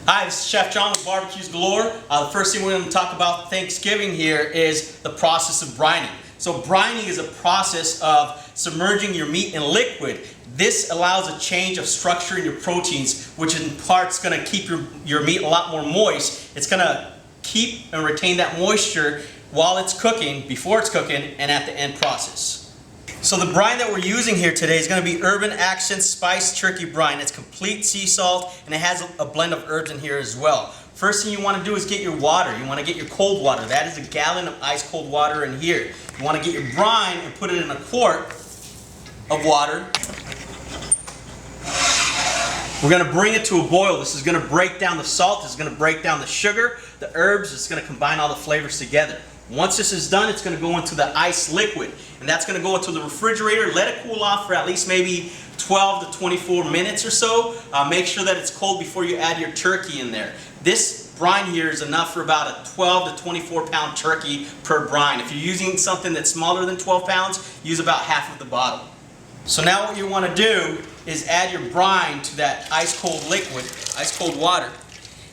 Hi, this is Chef John with Barbeques Galore. The first thing we're going to talk about Thanksgiving here is the process of brining. So brining is a process of submerging your meat in liquid. This allows a change of structure in your proteins, which in part is going to keep your meat a lot more moist. It's going to keep and retain that moisture while it's cooking, before it's cooking, and at the end process. So the brine that we're using here today is going to be Urban Accent Spiced Turkey Brine. It's complete sea salt and it has a blend of herbs in here as well. First thing you want to do is get your water. You want to get your cold water. That is a gallon of ice cold water in here. You want to get your brine and put it in a quart of water. We're going to bring it to a boil. This is going to break down the salt. This is going to break down the sugar, the herbs. It's going to combine all the flavors together. Once this is done, it's going to go into the ice liquid, and that's going to go into the refrigerator. Let it cool off for at least maybe 12 to 24 minutes or so. Make sure that it's cold before you add your turkey in there. This brine here is enough for about a 12 to 24 pound turkey per brine. If you're using something that's smaller than 12 pounds, use about half of the bottle. So now what you want to do is add your brine to that ice cold liquid, ice cold water.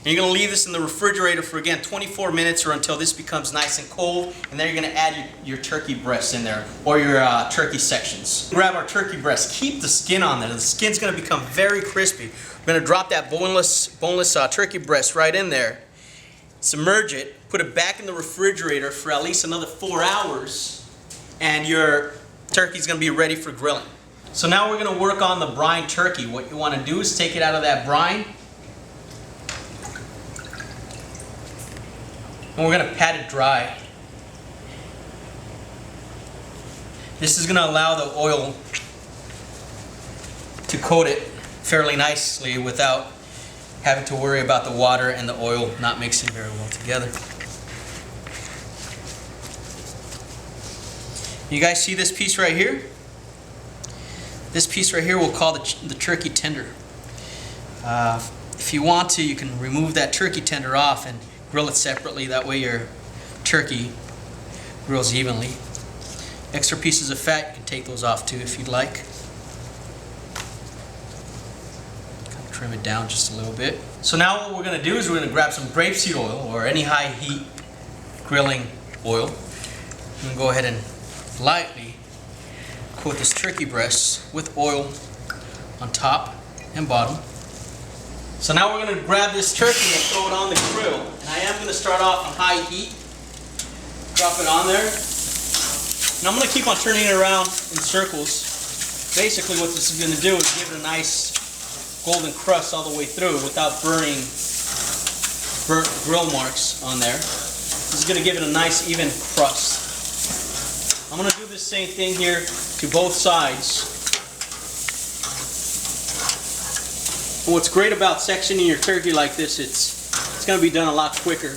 And you're going to leave this in the refrigerator for, again, 24 minutes or until this becomes nice and cold. And then you're going to add your turkey breasts in there, or your turkey sections. Grab our turkey breast. Keep the skin on there. The skin's going to become very crispy. We're going to drop that boneless turkey breast right in there. Submerge it. Put it back in the refrigerator for at least another 4 hours. And your turkey's going to be ready for grilling. So now we're going to work on the brine turkey. What you want to do is take it out of that brine. And we're going to pat it dry. This is going to allow the oil to coat it fairly nicely without having to worry about the water and the oil not mixing very well together. You guys see this piece right here? This piece right here we'll call the turkey tender. If you want to, you can remove that turkey tender off and grill it separately. That way your turkey grills evenly. Extra pieces of fat, you can take those off too if you'd like. Kind of trim it down just a little bit. So now what we're going to do is we're going to grab some grapeseed oil or any high heat grilling oil. I'm going to go ahead and lightly coat this turkey breast with oil on top and bottom. So now we're going to grab this turkey and throw it on the grill. And I am going to start off on high heat. Drop it on there. And I'm going to keep on turning it around in circles. Basically what this is going to do is give it a nice golden crust all the way through without burnt grill marks on there. This is going to give it a nice even crust. I'm going to do the same thing here to both sides. And what's great about sectioning your turkey like this, it's going to be done a lot quicker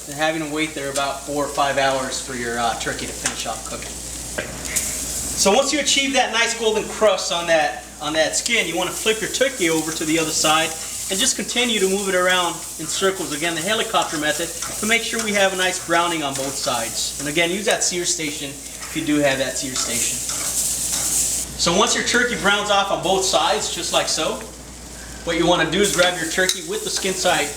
than having to wait there about 4 or 5 hours for your turkey to finish off cooking. So once you achieve that nice golden crust on that skin, you want to flip your turkey over to the other side and just continue to move it around in circles. Again, the helicopter method, to make sure we have a nice browning on both sides. And again, use that sear station if you do have that sear station. So once your turkey browns off on both sides, just like so, what you want to do is grab your turkey with the skin side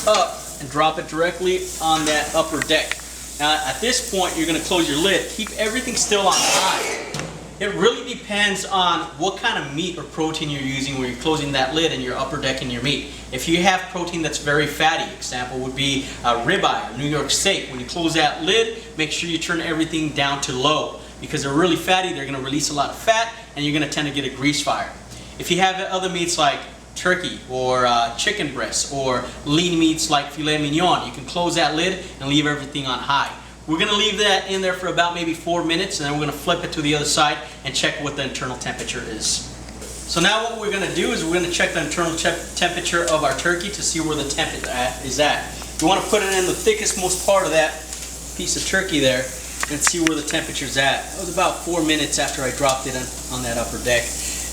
up and drop it directly on that upper deck. Now at this point, you're going to close your lid. Keep everything still on high. It really depends on what kind of meat or protein you're using where you're closing that lid and you're upper decking your meat. If you have protein that's very fatty, example would be ribeye or New York steak, when you close that lid, make sure you turn everything down to low. Because they're really fatty, they're going to release a lot of fat and you're going to tend to get a grease fire. If you have other meats like turkey or chicken breasts or lean meats like filet mignon, you can close that lid and leave everything on high. We're going to leave that in there for about maybe 4 minutes and then we're going to flip it to the other side and check what the internal temperature is. So now what we're going to do is we're going to check the internal temperature of our turkey to see where the temp is at. You want to put it in the thickest, most part of that piece of turkey there and see where the temperature's at. That was about 4 minutes after I dropped it on that upper deck.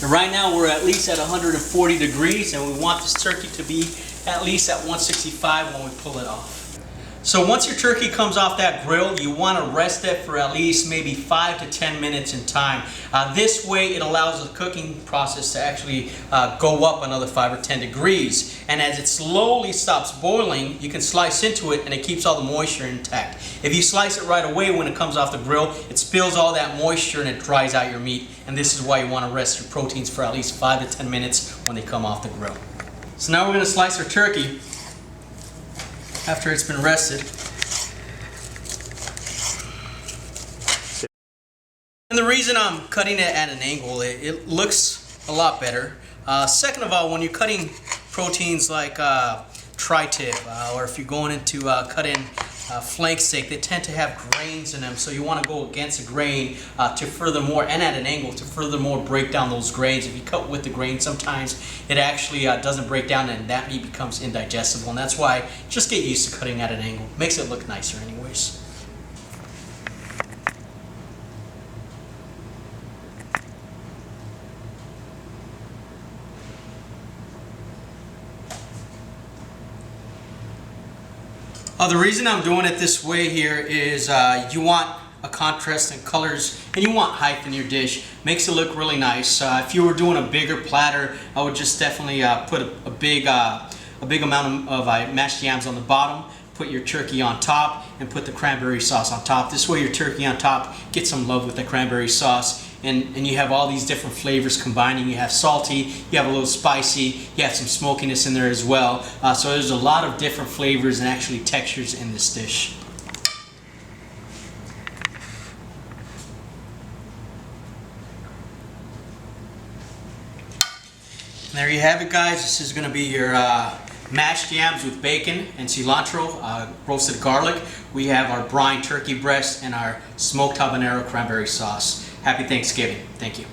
And right now we're at least at 140 degrees and we want this turkey to be at least at 165 when we pull it off. So once your turkey comes off that grill, you want to rest it for at least maybe 5 to 10 minutes in time. This way it allows the cooking process to actually go up another 5 or 10 degrees. And as it slowly stops boiling, you can slice into it and it keeps all the moisture intact. If you slice it right away when it comes off the grill, it spills all that moisture and it dries out your meat. And this is why you want to rest your proteins for at least 5 to 10 minutes when they come off the grill. So now we're going to slice our turkey after it's been rested. And the reason I'm cutting it at an angle, it looks a lot better. Second of all, when you're cutting proteins like tri-tip, or if you're going into cutting flank steak, they tend to have grains in them, so you want to go against the grain to furthermore, and at an angle, to furthermore break down those grains. If you cut with the grain, sometimes it actually doesn't break down and that meat becomes indigestible, and that's why just get used to cutting at an angle. Makes it look nicer anyways. The reason I'm doing it this way here is you want a contrast in colors and you want height in your dish. Makes it look really nice. If you were doing a bigger platter, I would just definitely put a big amount of mashed yams on the bottom, put your turkey on top, and put the cranberry sauce on top. This way your turkey on top gets some love with the cranberry sauce. And you have all these different flavors combining. You have salty, you have a little spicy, you have some smokiness in there as well. So there's a lot of different flavors and actually textures in this dish. And there you have it, guys. This is going to be your mashed yams with bacon and cilantro, roasted garlic. We have our brined turkey breast and our smoked habanero cranberry sauce. Happy Thanksgiving. Thank you.